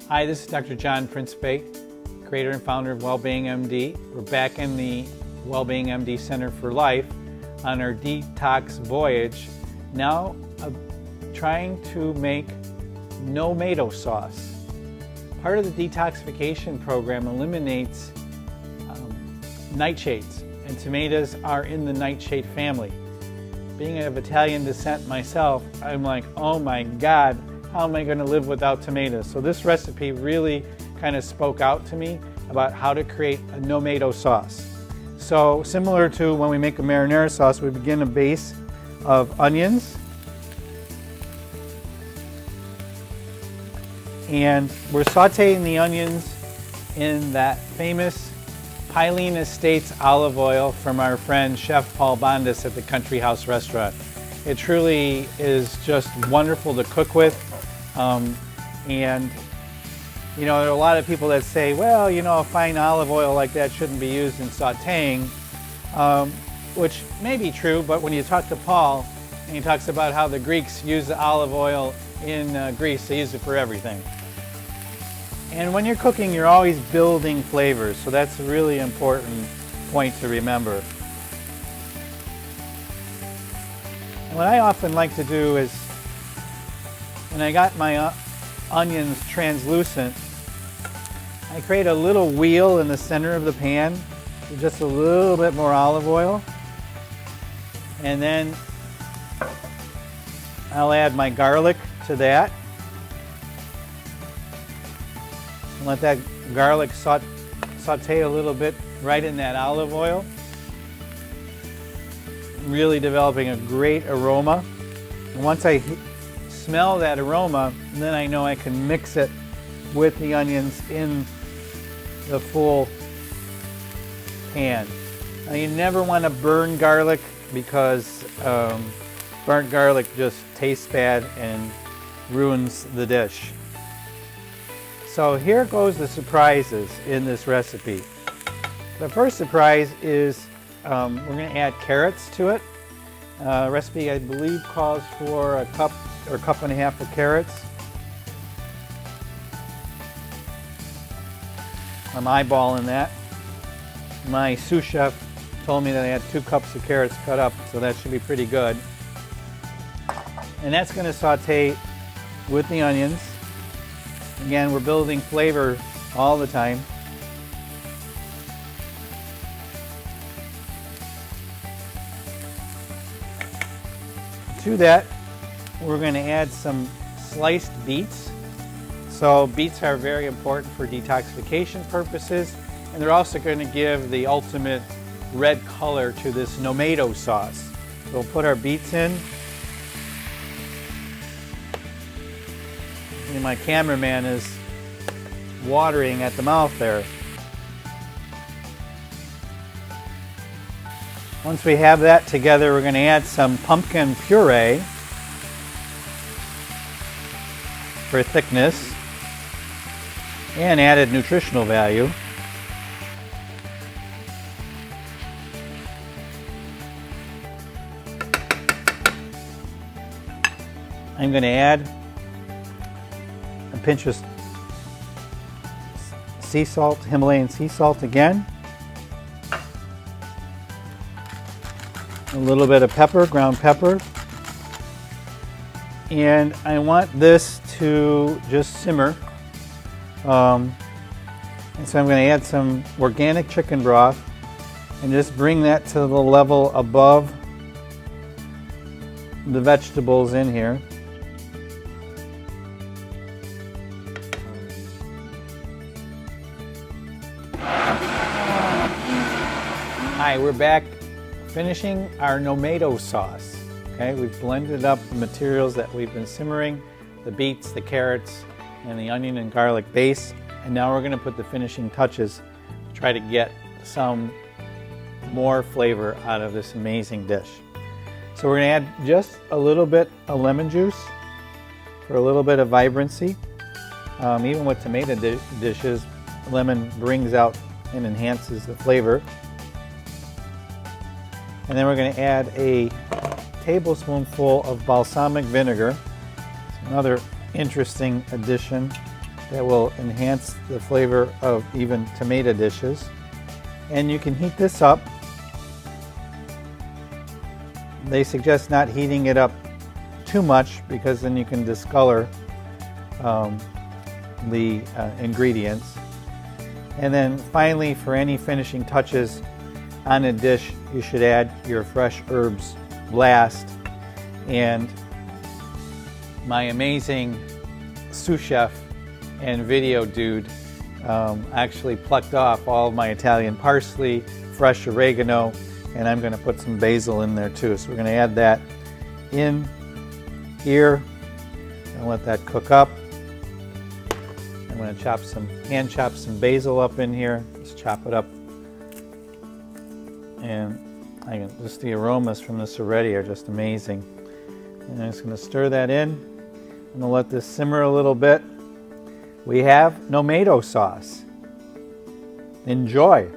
Hi, this is Dr. John Principe, creator and founder of WellBeingMD. We're back in the WellBeingMD Center for Life on our detox voyage, now trying to make tomato sauce. Part of the detoxification program eliminates nightshades, and tomatoes are in the nightshade family. Being of Italian descent myself, I'm like, oh my God, how am I going to live without tomatoes? So this recipe really kind of spoke out to me about how to create a tomato sauce. So similar to when we make a marinara sauce, we begin a base of onions, and we're sauteing the onions in that famous Pilene Estates olive oil from our friend Chef Paul Bondis at the Country House Restaurant. It truly is just wonderful to cook with. And you know, there are a lot of people that say, well, you know, a fine olive oil like that shouldn't be used in sauteing, which may be true, but when you talk to Paul, and he talks about how the Greeks used the olive oil in Greece, they used it for everything. And when you're cooking, you're always building flavors, so that's a really important point to remember. And what I often like to do is, when I got my onions translucent, I create a little wheel in the center of the pan with just a little bit more olive oil. And then I'll add my garlic to that. And let that garlic saute a little bit right in that olive oil. Really developing a great aroma. And once I smell that aroma, then I know I can mix it with the onions in the full pan. Now you never want to burn garlic because burnt garlic just tastes bad and ruins the dish. So here goes the surprises in this recipe. The first surprise is we're going to add carrots to it. Recipe, I believe, calls for a cup or cup and a half of carrots. I'm eyeballing that. My sous chef told me that I had 2 cups of carrots cut up, so that should be pretty good. And that's going to saute with the onions. Again, we're building flavor all the time. To that, we're going to add some sliced beets. So beets are very important for detoxification purposes, and they're also going to give the ultimate red color to this tomato sauce. So we'll put our beets in. And my cameraman is watering at the mouth there. Once we have that together, we're going to add some pumpkin puree for thickness and added nutritional value. I'm going to add a pinch of sea salt, Himalayan sea salt again. A little bit of pepper, ground pepper. And I want this to just simmer. And so I'm going to add some organic chicken broth and just bring that to the level above the vegetables in here. Hi, we're back finishing our tomato sauce. Okay, we've blended up the materials that we've been simmering, the beets, the carrots, and the onion and garlic base. And now we're going to put the finishing touches to try to get some more flavor out of this amazing dish. So we're going to add just a little bit of lemon juice for a little bit of vibrancy. Even with tomato dishes, lemon brings out and enhances the flavor. And then we're going to add a tablespoonful of balsamic vinegar. It's another interesting addition that will enhance the flavor of even tomato dishes. And you can heat this up. They suggest not heating it up too much because then you can discolor the ingredients. And then finally, for any finishing touches on a dish, you should add your fresh herbs last. And my amazing sous chef and video dude actually plucked off all of my Italian parsley, fresh oregano, and I'm going to put some basil in there too. So we're going to add that in here and let that cook up. I'm going to hand chop some basil up in here. Just chop it up. And just the aromas from this already are just amazing. And I'm just going to stir that in. I'm going to let this simmer a little bit. We have tomato sauce. Enjoy.